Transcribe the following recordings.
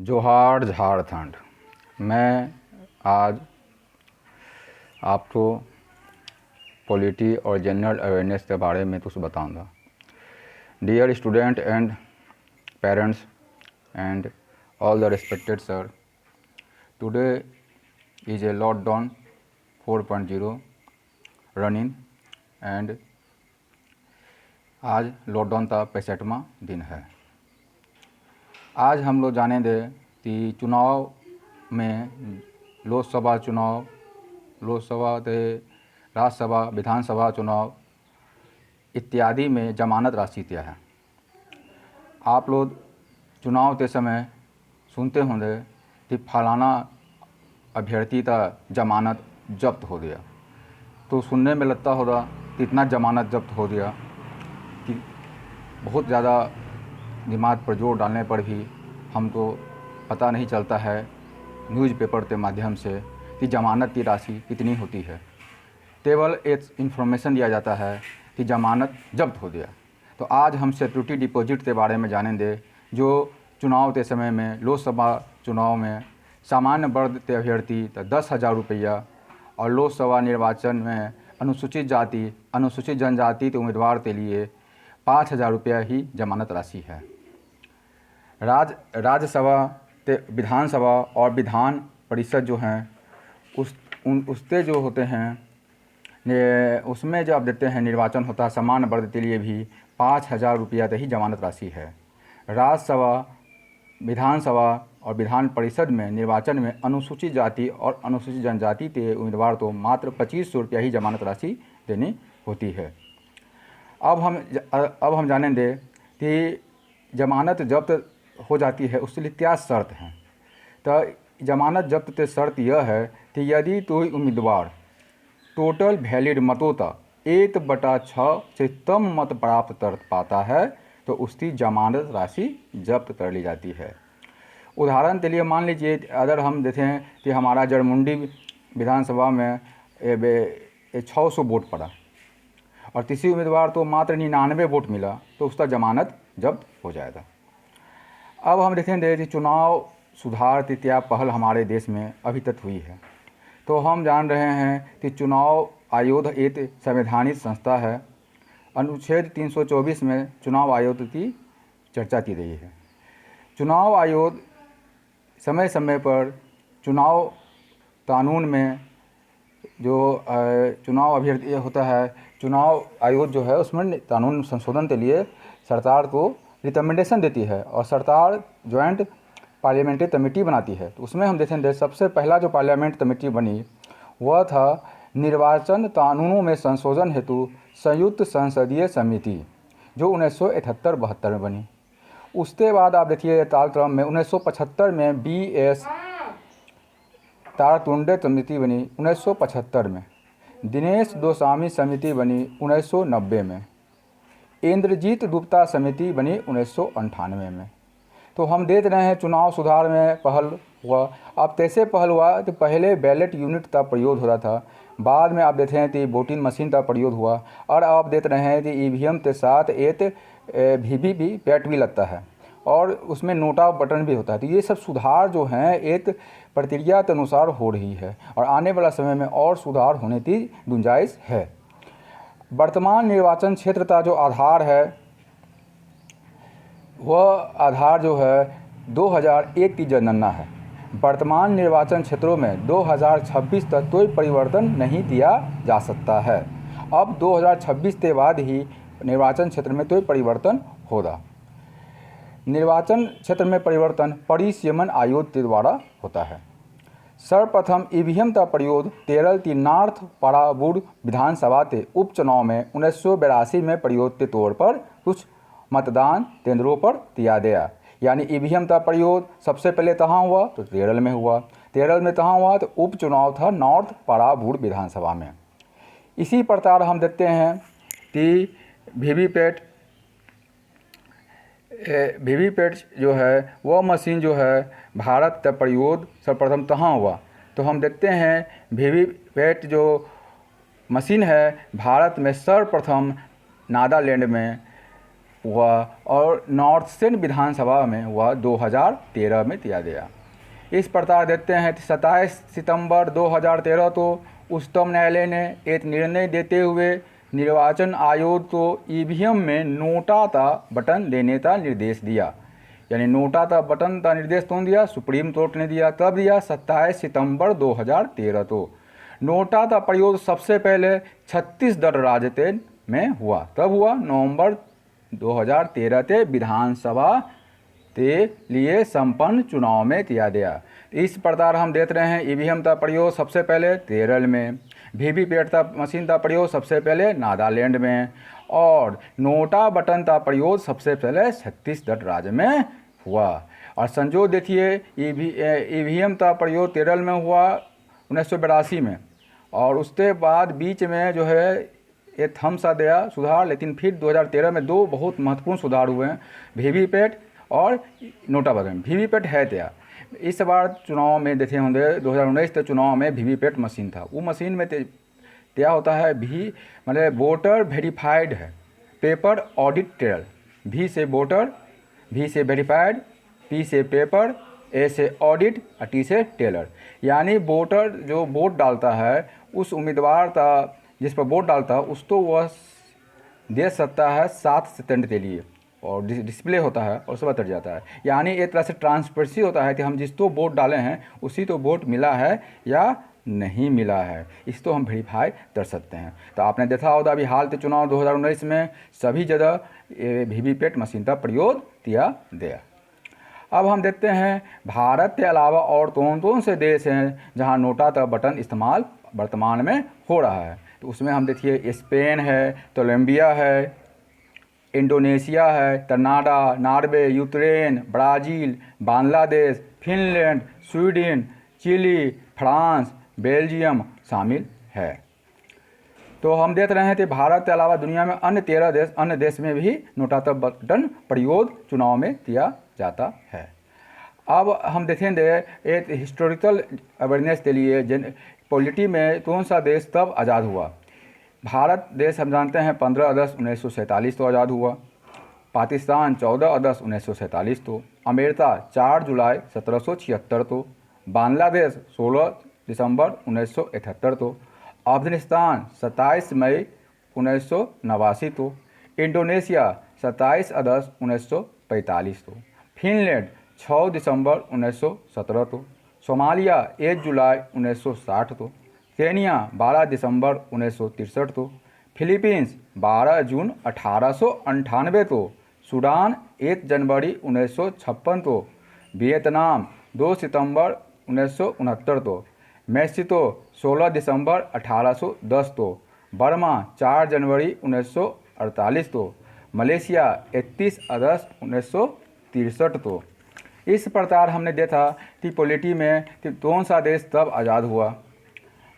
जोहार झारखंड। मैं आज आपको पॉलिटी और जनरल अवेयरनेस के बारे में कुछ बताऊंगा। Dear student and parents and all the respected sir, today is a lockdown 4.0 running एंड आज लॉकडाउन का 65वां दिन है। आज हम लोग जाने दें कि चुनाव में लोकसभा चुनाव, लोकसभा से राज्यसभा, विधानसभा चुनाव इत्यादि में जमानत राशि क्या है। आप लोग चुनाव के समय सुनते होंगे कि फलाना अभ्यर्थी का जमानत जब्त हो गया, तो सुनने में लगता होगा कि इतना जमानत जब्त हो गया कि बहुत ज़्यादा दिमाग पर जोर डालने पर भी हमको पता नहीं चलता है न्यूज़पेपर के माध्यम से कि जमानत की राशि कितनी होती है। केवल एक इन्फॉर्मेशन दिया जाता है कि जमानत जब्त हो गया। तो आज हम सिक्योरिटी डिपॉजिट के बारे में जानेंगे, जो चुनाव के समय में लोकसभा चुनाव में सामान्य वर्ग के अभ्यर्थी 10,000 रुपया और लोकसभा निर्वाचन में अनुसूचित जाति, अनुसूचित जनजाति के उम्मीदवार के लिए 5,000 रुपया ही जमानत राशि है। राज्यसभा, विधानसभा और विधान परिषद जो हैं उसके जो होते हैं उसमें जब देते हैं निर्वाचन होता है, सामान्य वर्ग के लिए भी 5,000 रुपया ही जमानत राशि है। राज्यसभा, विधानसभा और विधान परिषद में निर्वाचन में अनुसूचित जाति और अनुसूचित जनजाति के उम्मीदवार को मात्र 2,500 रुपया ही जमानत राशि देनी होती है। अब हम जानेंगे कि जमानत जब्त हो जाती है उसके लिए क्या शर्त हैं। तो जमानत जब्त के शर्त यह है कि यदि कोई उम्मीदवार टोटल वैलिड मतों का 1/6 से कम मत प्राप्त कर पाता है तो उसकी जमानत राशि जब्त कर ली जाती है। उदाहरण के लिए मान लीजिए, अगर हम देखें कि हमारा जरमुंडी विधानसभा में 600 वोट पड़ा और किसी उम्मीदवार तो मात्र 99 वोट मिला, तो उसका जमानत जब्त हो जाएगा। अब हम देखेंगे कि चुनाव सुधार की क्या पहल हमारे देश में अभी तक हुई है। तो हम जान रहे हैं कि चुनाव आयोग एक संवैधानिक संस्था है। अनुच्छेद 324 में चुनाव आयोग की चर्चा की गई है। चुनाव आयोग समय समय पर चुनाव कानून में जो चुनाव अभ्यर्थी होता है, चुनाव आयोग जो है उसमें कानून संशोधन के लिए सरकार को रिकमेंडेशन देती है और सरकार ज्वाइंट पार्लियामेंट्री कमेटी बनाती है। तो उसमें हम देखेंगे सबसे पहला जो पार्लियामेंट कमेटी बनी वह था निर्वाचन कानूनों में संशोधन हेतु संयुक्त संसदीय समिति, जो 1971-72 में बनी। उसके बाद आप देखिए कालक्रम में 1975 में BS तारतुंडे समिति बनी 1975 में, दिनेश गोस्वामी समिति बनी 1990 में, इंद्रजीत गुप्ता समिति बनी 1998 में। तो हम देख रहे हैं चुनाव सुधार में पहल हुआ। अब कैसे पहल हुआ तो पहले बैलेट यूनिट का प्रयोग हो रहा था, बाद में आप देख हैं कि वोटिंग मशीन का प्रयोग हुआ और आप देख रहे हैं कि EVM के साथ एक VVPAT भी लगता है और उसमें नोट ऑफ बटन भी होता है। तो ये सब सुधार जो हैं एक प्रक्रिया के अनुसार हो रही है और आने वाला समय में और सुधार होने की गुंजाइश है। वर्तमान निर्वाचन क्षेत्र का जो आधार है वह आधार जो है 2001 की जनगणना है। वर्तमान निर्वाचन क्षेत्रों में 2026 तक कोई परिवर्तन नहीं किया जा सकता है। अब 2026 के बाद ही निर्वाचन क्षेत्र में कोई परिवर्तन होगा। निर्वाचन क्षेत्र में परिवर्तन परिसीमन आयोग के द्वारा होता है। सर्वप्रथम EVM का प्रयोग केरल की नॉर्थ पारावूर विधानसभा के उपचुनाव में 1982 में प्रयोग के तौर पर कुछ मतदान केंद्रों पर किया गया। यानी EVM का प्रयोग सबसे पहले कहाँ हुआ तो केरल में हुआ। केरल में कहाँ हुआ तो उपचुनाव था नॉर्थ पारावूर विधानसभा में। इसी प्रकार हम देखते हैं कि वीवीपैट जो है वह मशीन जो है भारत का प्रयोग सर्वप्रथम कहाँ हुआ तो हम देखते हैं वीवीपैट जो मशीन है भारत में सर्वप्रथम नागालैंड में हुआ और नॉर्थर्न विधानसभा में हुआ 2013 में दिया गया। इस प्रकार देखते हैं 27 सितंबर 2013 तो उच्चतम न्यायालय ने एक निर्णय देते हुए निर्वाचन आयोग को ईवीएम में नोटा का बटन देने का निर्देश दिया। यानी नोटा का बटन का निर्देश कौन दिया? सुप्रीम कोर्ट ने दिया। कब दिया? 27 सितंबर 2013 को। नोटा का प्रयोग सबसे पहले छत्तीसगढ़ राज्य में हुआ। कब हुआ? नवंबर 2013 के विधानसभा के लिए संपन्न चुनाव में किया गया। इस प्रकार हम देख रहे हैं ईवीएम का प्रयोग सबसे पहले केरल में, वीवीपैट का मशीन का प्रयोग सबसे पहले नागालैंड में और नोटा बटन का प्रयोग सबसे पहले छत्तीसगढ़ राज्य में हुआ। और संजोग देखिए ईवीएम का प्रयोग केरल में हुआ 1982 में और उसके बाद बीच में जो है ये थम सा गया सुधार, लेकिन फिर 2013 में दो बहुत महत्वपूर्ण सुधार हुए हैं, वीवीपैट और नोटा बटन। वीवीपैट है क्या? इस बार चुनाव में देखे होंगे 2019 के चुनाव में वीवीपैट मशीन था। वो मशीन में क्या होता है? मतलब वोटर वेरीफाइड है, पेपर ऑडिट ट्रेल। वी से वोटर, वी से वेरीफाइड, पी से पेपर, ए से ऑडिट और टी से टेलर। यानी वोटर जो वोट डालता है उस उम्मीदवार का जिस पर वोट डालता है उसको वह दे सकता है 7 सेकंड के लिए और डिस्प्ले होता है और सब उतर जाता है। यानी एक तरह से ट्रांसपेरेंसी होता है कि हम जिसको वोट डाले हैं उसी तो वोट मिला है या नहीं मिला है, इसको हम वेरीफाई कर सकते हैं। तो आपने देखा होगा अभी हाल के चुनाव 2019 में सभी जगह वीवीपैट मशीन का प्रयोग किया गया। अब हम देखते हैं भारत के अलावा और कौन कौन से देश हैं जहां नोटा का बटन इस्तेमाल वर्तमान में हो रहा है। तो उसमें हम देखिए स्पेन है, कोलंबिया है, इंडोनेशिया है, Canada, Norway, Ukraine, Brazil, Bangladesh, Finland, Sweden, Chile, France, Belgium शामिल है। तो हम देख रहे हैं कि भारत के अलावा दुनिया में अन्य देश में भी नोटा का बटन प्रयोग चुनाव में किया जाता है। अब हम देखेंगे एक हिस्टोरिकल अवेयरनेस के लिए पॉलिटी में कौन सा देश तब आज़ाद हुआ। भारत देश हम जानते हैं 15 अगस्त 1947 को आज़ाद हुआ, पाकिस्तान 14 अगस्त 1947 को, अमेरिका 4 जुलाई 1776 को, बांग्लादेश 16 दिसंबर 1971 को, अफगानिस्तान 27 मई 1989 को, इंडोनेशिया 27 अगस्त 1945 को, फिनलैंड 6 दिसंबर 1917 को, सोमालिया 1 जुलाई 1960 को, केनिया 12 दिसंबर 1963 को, फिलीपींस 12 जून 1898 को, सूडान 1 जनवरी 1956 को, वियतनाम 2 सितंबर 1969 को, मैक्सिको 16 दिसंबर 1810 को, बर्मा 4 जनवरी 1948 को, मलेशिया 31 अगस्त 1963 को। इस प्रकार हमने देखा कि पॉलिटी में कि कौन सा देश तब आज़ाद हुआ।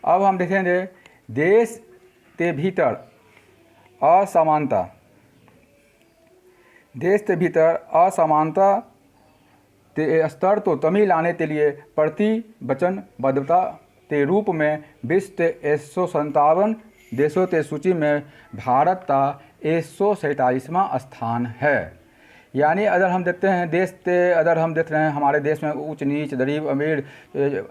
अब हम देखेंगे देश के भीतर असमानता, देश के भीतर असमानता के स्तर को कमी लाने के लिए प्रतिवचनबद्धता के रूप में विश्व के 157 देशों के सूची में भारत का 147वां स्थान है। यानी अगर हम देखते हैं अगर हम देख रहे हैं हमारे देश में उच्च नीच, गरीब अमीर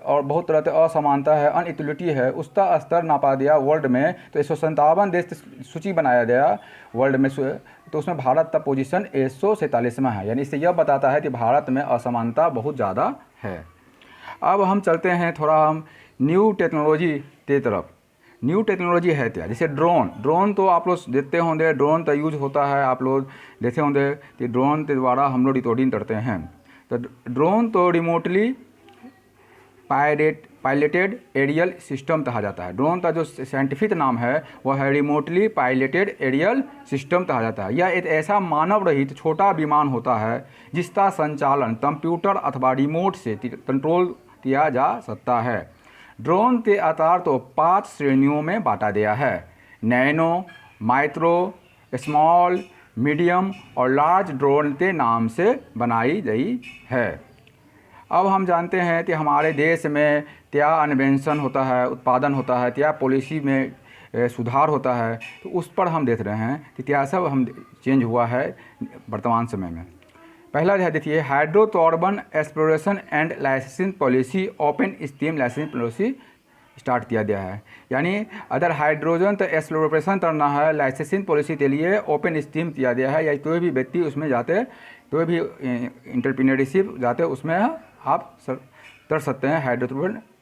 और बहुत तरह की असमानता है, अनइक्वलिटी है, उसका स्तर नापा गया वर्ल्ड में। तो 157 देश सूची बनाया गया वर्ल्ड में, तो उसमें भारत का पोजीशन 147वां है। यानी इससे यह बताता है कि भारत में असमानता बहुत ज़्यादा है। अब हम चलते हैं थोड़ा हम न्यू टेक्नोलॉजी के तरफ। न्यू टेक्नोलॉजी है क्या? जैसे ड्रोन तो आप लोग देखते होंगे, ड्रोन का यूज होता है, आप लोग देखे होंगे कि ड्रोन के द्वारा हम लोग रिकॉर्डिंग करते हैं। तो ड्रोन तो रिमोटली पायलटेड एरियल सिस्टम कहा जाता है। ड्रोन का जो साइंटिफिक नाम है वह है रिमोटली पायलटेड एरियल सिस्टम कहा जाता है। यह एक ऐसा मानव रहित छोटा विमान होता है जिसका संचालन कंप्यूटर अथवा रिमोट से कंट्रोल किया जा सकता है। ड्रोन के आकार तो 5 श्रेणियों में बांटा गया है: नैनो, माइक्रो, स्मॉल, मीडियम और लार्ज ड्रोन के नाम से बनाई गई है। अब हम जानते हैं कि हमारे देश में क्या इन्वेंशन होता है, उत्पादन होता है, क्या पॉलिसी में सुधार होता है, तो उस पर हम देख रहे हैं कि क्या सब हम चेंज हुआ है वर्तमान समय में। पहला है देखिए, hydrocarbon exploration and licensing policy, open steam licensing policy start किया गया है। यानी अगर हाइड्रोजन तो एक्सप्लोरेशन करना है, लाइसेंसिंग पॉलिसी के लिए ओपन स्टीम किया गया है, या कोई भी व्यक्ति उसमें जाते, कोई भी इंटरप्रीनरशिप जाते उसमें आप कर सकते हैं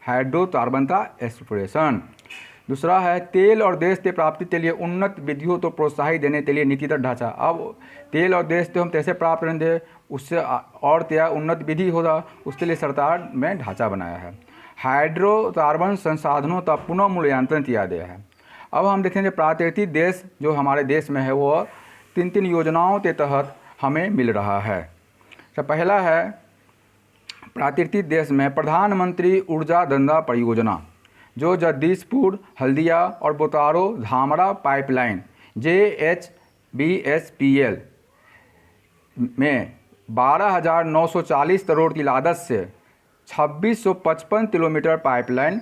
हाइड्रोकार्बन का एक्सप्लोरेशन। दूसरा है, तेल और गैस की प्राप्ति के लिए उन्नत विधियों को प्रोत्साहित देने के लिए नीतिगत ढांचा। अब तेल और गैस तो हम कैसे प्राप्त करेंगे, उससे और क्या उन्नत विधि होगा, उसके लिए सरकार ने ढांचा बनाया है। हाइड्रोकार्बन संसाधनों का पुनः मूल्यांकन किया गया है। अब हम देखेंगे प्राकृतिक गैस जो हमारे देश में है वो 3 योजनाओं के तहत हमें मिल रहा है। तो पहला है प्राकृतिक गैस में प्रधानमंत्री ऊर्जा गंगा परियोजना, जो जगदीशपुर, हल्दिया और बोकारो धामरा पाइपलाइन JHBSPL में 12,940 करोड़ की लागत से 2655 किलोमीटर पाइपलाइन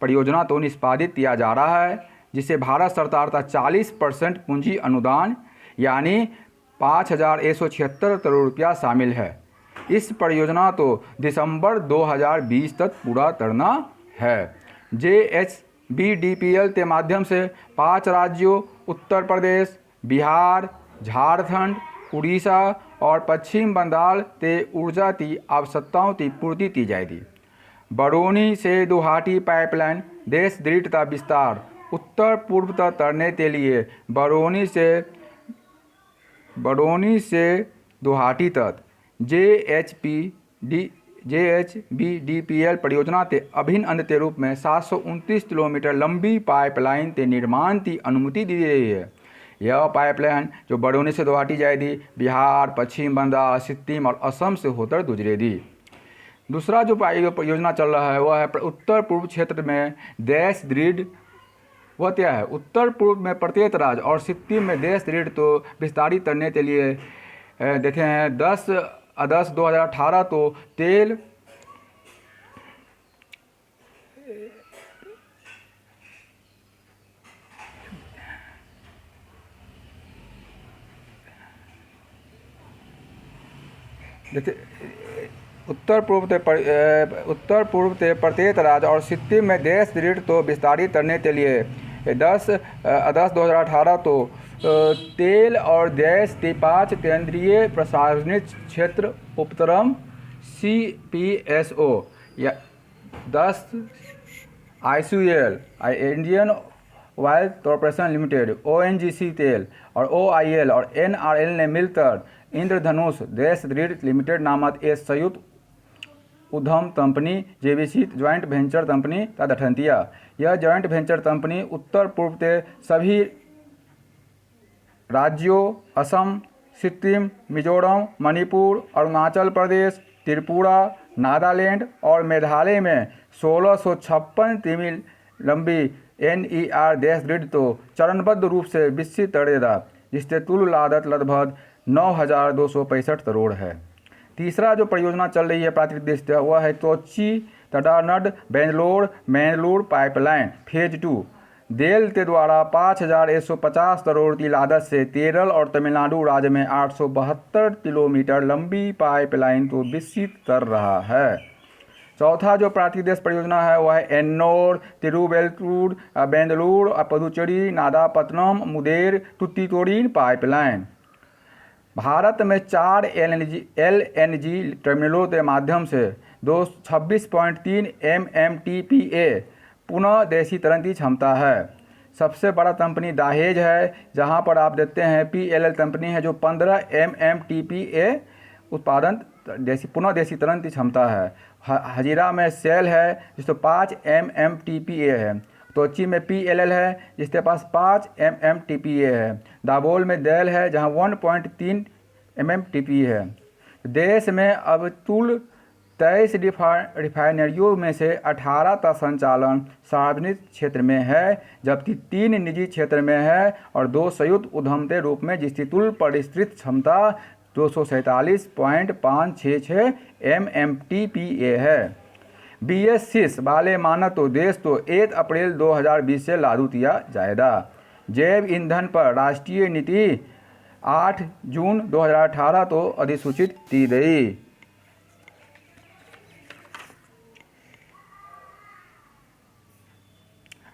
परियोजना तो निष्पादित किया जा रहा है, जिसे भारत सरकार का 40% पूंजी अनुदान यानी 5,176 करोड़ रुपया शामिल है। इस परियोजना को दिसंबर 2020 तक पूरा करना है। JHBDPL के माध्यम से 5 राज्यों उत्तर प्रदेश, बिहार, झारखंड, उड़ीसा और पश्चिम बंगाल के ऊर्जा की आवश्यकताओं की पूर्ति की जाएगी। बरौनी से गुवाहाटी पाइपलाइन देश ग्रिड का विस्तार उत्तर पूर्व तक करने के लिए बरौनी से गुवाहाटी तक JHBDPL परियोजना के अभिन्न अंग के रूप में 729 किलोमीटर लंबी पाइपलाइन के निर्माण की अनुमति दी गई है। यह पाइपलाइन जो बरौनी से गुवाहाटी जाएगी, बिहार, पश्चिम बंगाल, सिक्किम और असम से होकर गुजरेगी। दूसरा जो परियोजना चल रहा है वह है उत्तर पूर्व क्षेत्र में गैस ग्रिड। वह क्या है, उत्तर पूर्व में प्रत्येक राज्य और सिक्किम में गैस ग्रिड को विस्तारित करने के लिए देखे हैं 10 अगस्त 2018 तो तेल उत्तर पूर्व के प्रत्येक राज्य और सिक्किम में गैस ग्रिड को विस्तारित करने के लिए 10 अगस्त 2018 तो तेल और गैस के 5 केंद्रीय प्रशासनिक क्षेत्र उपक्रम CPSO या 10 ICL Indian oil corporation limited, ONGC तेल और OIL और NRL ने मिलकर इंद्रधनुष गैस ग्रिड लिमिटेड नामक एक संयुक्त उद्यम company JVC joint venture company का गठन किया। यह ज्वाइंट वेंचर कंपनी उत्तर पूर्व के सभी राज्यों राज्यों सिक्किम, मिजोरम, मणिपुर, अरुणाचल प्रदेश, त्रिपुरा, नागालैंड और मेघालय में 1656 किमी लंबी NER गैस ग्रिड को चरणबद्ध रूप से विकसित करेगा, जिससे कुल लागत लगभग 9,265 करोड़ है। तीसरा जो परियोजना चल रही है प्राकृतिक गैस का वह है कोच्चि तड़ानड बेंगलोर पाइपलाइन फेज 2। देल के द्वारा 5,150 करोड़ की लागत से केरल और तमिलनाडु राज्य में 872 किलोमीटर लंबी पाइपलाइन को विकसित कर रहा है। चौथा जो प्राकृतिक गैस परियोजना है वह है एन्नोर तिरुवेल्लूर बेंगलुरु पुदुचेरी नागापट्टिनम मुदेर टुटीकोरिन पाइपलाइन। भारत में 4 LNG टर्मिनलों के माध्यम से 26.3 MMTPA पुनः देशीकरण की क्षमता है। सबसे बड़ा कंपनी दाहेज है, जहां पर आप देखते हैं PLL कंपनी है जो 15 MMTPA उत्पादन पुनः देशीकरण की क्षमता है। हजीरा में सेल है जिसको 5 MMTPA है। कोच्चि में PLL है जिसके पास 5 MMTPA है। दाबोल में डेल है जहां 1.3 MMTPA है। देश में अब कुल 23 रिफाइनरियों में से 18 का संचालन सार्वजनिक क्षेत्र में है, जबकि 3 निजी क्षेत्र में है और 2 संयुक्त उद्यम के रूप में, जिसकी कुल परिष्कृत क्षमता 247.566 MMTPA है। BS6 वाले मानक तो देश तो 1 अप्रैल 2020 से लागू किया जाएगा। जैव ईंधन पर राष्ट्रीय नीति 8 जून 2018 तो अधिसूचित की गई।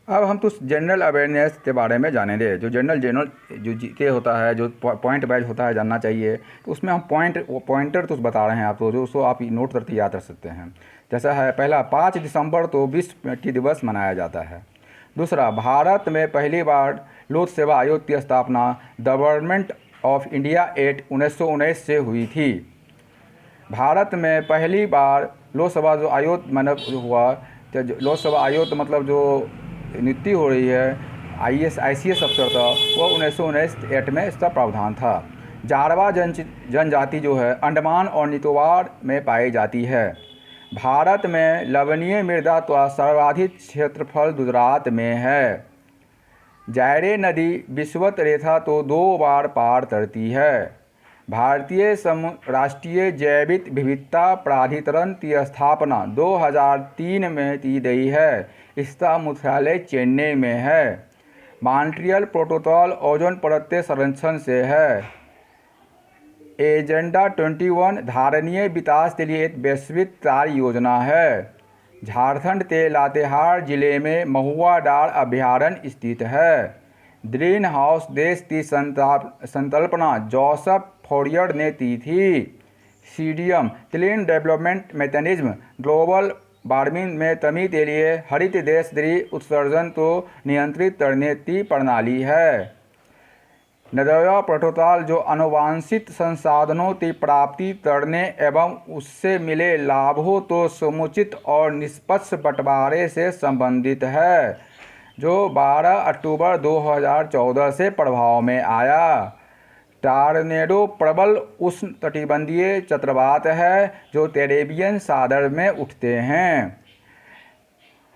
अब हम तो जनरल अवेयरनेस के बारे में जानेंगे। जो जनरल जो जीके होता है, जो पॉइंट वाइज होता है, जानना चाहिए, तो उसमें हम पॉइंटर तो बता रहे हैं आपको, जो उसको आप नोट करके याद रख सकते हैं। जैसा है, पहला 5 दिसंबर तो विश्व मिट्टी दिवस मनाया जाता है। दूसरा, भारत में पहली बार लोक सेवा आयोग की स्थापना गवर्नमेंट ऑफ इंडिया एक्ट 1919 से हुई थी। भारत में पहली बार लोक सेवा जो आयोग हुआ, तो लोक सेवा आयोग तो मतलब जो नियुक्ति हो रही है ICS अफसर था, वो 1919 एक्ट में इसका प्रावधान था। जारवा जनजाति जो है अंडमान और निकोबार में पाई जाती है। भारत में लवणीय मृदा का सर्वाधिक क्षेत्रफल गुजरात में है। जायरे नदी विषुवत रेखा तो 2 बार पार करती है। भारतीय राष्ट्रीय जैविक विविधता प्राधिकरण की स्थापना 2003 में की गई है। इसका मुख्यालय चेन्नई में है। मॉन्ट्रियल प्रोटोकॉल ओजोन परत के संरक्षण से है। एजेंडा 21 धारणीय विकास के लिए एक वैश्विक कार्य योजना है। झारखंड के लातेहार जिले में महुआ डार अभयारण्य स्थित है। ग्रीन हाउस देश की संकल्पना जोसेफ फोरियर ने की थी। CDM clean development mechanism global warming में कमी के लिए हरित गैस उत्सर्जन को नियंत्रित करने की प्रणाली है। नगोया प्रोटोकॉल जो आनुवांशिक संसाधनों की प्राप्ति करने एवं उससे मिले लाभों को समुचित और निष्पक्ष बंटवारे से संबंधित है, जो 12 अक्टूबर 2014 से प्रभाव में आया। टॉर्नेडो प्रबल उष्णकटिबंधीय चक्रवात है जो कैरेबियन सागर में उठते हैं।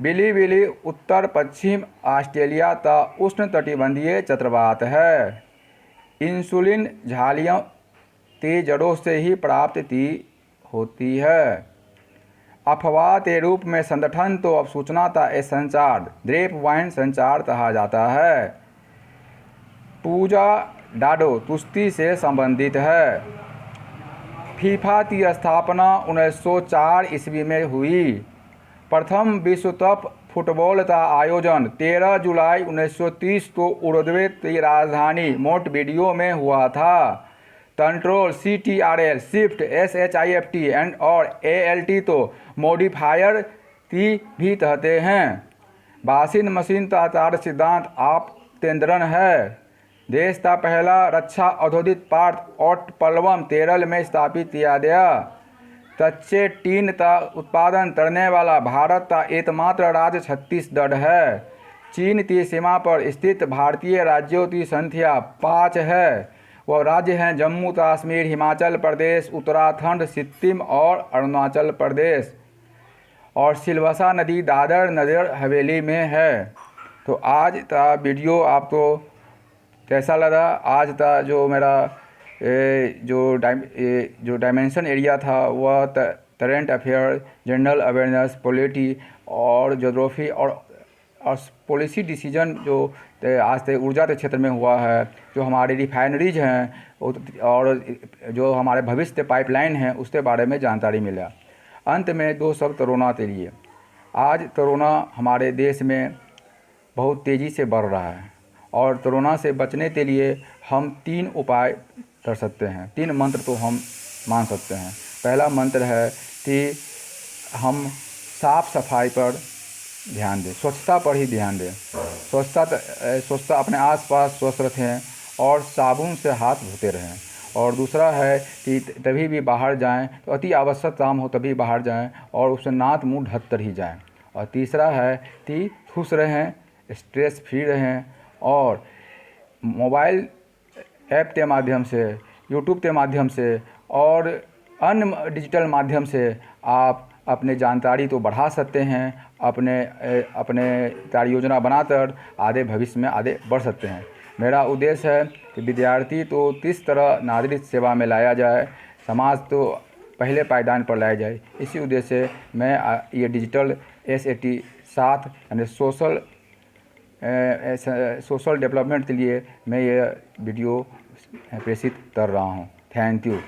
बिली उत्तर पश्चिम ऑस्ट्रेलिया का उष्णकटिबंधीय चक्रवात है। इंसुलिन झालियों की जड़ों से ही प्राप्त की होती है। अफवाह के रूप में संगठन तो अब सूचना का संचार ग्रेप वाइन संचार कहा जाता है। पूजा डाडो कुश्ती से संबंधित है। फीफा की स्थापना 1904 ईस्वी में हुई। प्रथम विश्व कप फुटबॉल का आयोजन 13 जुलाई 1930 को उरुग्वे की राजधानी मोंटेवीडियो में हुआ था। Control CTRL, shift SHIFT and और ALT तो मॉडिफायर की भी कहते हैं। वाशिंग मशीन का कार्य सिद्धांत आप केंद्रन है। देश का पहला रक्षा औद्योगिक पार्क ओट पल्वम केरल में स्थापित किया गया। कच्चे टीन का उत्पादन करने वाला भारत का एकमात्र राज्य छत्तीसगढ़ है। चीन की सीमा पर स्थित भारतीय राज्यों की संख्या 5 है। वह राज्य हैं जम्मू कश्मीर, हिमाचल प्रदेश, उत्तराखंड, सिक्किम और अरुणाचल प्रदेश। और सिलवसा नदी दादर नगर हवेली में है। तो आज का वीडियो आपको कैसा लगा? आज का जो मेरा जो डायमेंशन एरिया था वह current affair, general awareness, polity और ज्योग्राफी और पॉलिसी डिसीजन जो आज से ऊर्जा के क्षेत्र में हुआ है, जो हमारी रिफाइनरीज हैं और जो हमारे भविष्य के पाइपलाइन हैं, उसके बारे में जानकारी मिला। अंत में 2 शब्द कोरोना के लिए। आज कोरोना हमारे देश में बहुत तेज़ी से बढ़ रहा है और कोरोना से बचने के लिए हम 3 उपाय कर सकते हैं। 3 मंत्र तो हम मान सकते हैं। पहला मंत्र है कि हम साफ सफाई पर ध्यान दें, स्वच्छता पर ही ध्यान दें। स्वच्छता अपने आसपास स्वस्थ रखें और साबुन से हाथ धोते रहें। और दूसरा है कि तभी भी बाहर जाएं तो अति आवश्यक काम हो तभी बाहर जाएं और उससे नाक मुंह ढक कर ही जाएं। और तीसरा है कि खुश रहें, स्ट्रेस फ्री रहें और मोबाइल ऐप के माध्यम से, यूट्यूब के माध्यम से और अन्य डिजिटल माध्यम से आप अपने जानकारी तो बढ़ा सकते हैं, अपने कार्य योजना बनाकर आगे भविष्य में आगे बढ़ सकते हैं। मेरा उद्देश्य है कि विद्यार्थी तो किस तरह नागरिक सेवा में लाया जाए, समाज तो पहले पायदान पर लाया जाए। इसी उद्देश्य से मैं ये डिजिटल SAT 7 यानी सोशल डेवलपमेंट के लिए मैं ये वीडियो प्रेषित कर रहा हूँ। Thank you.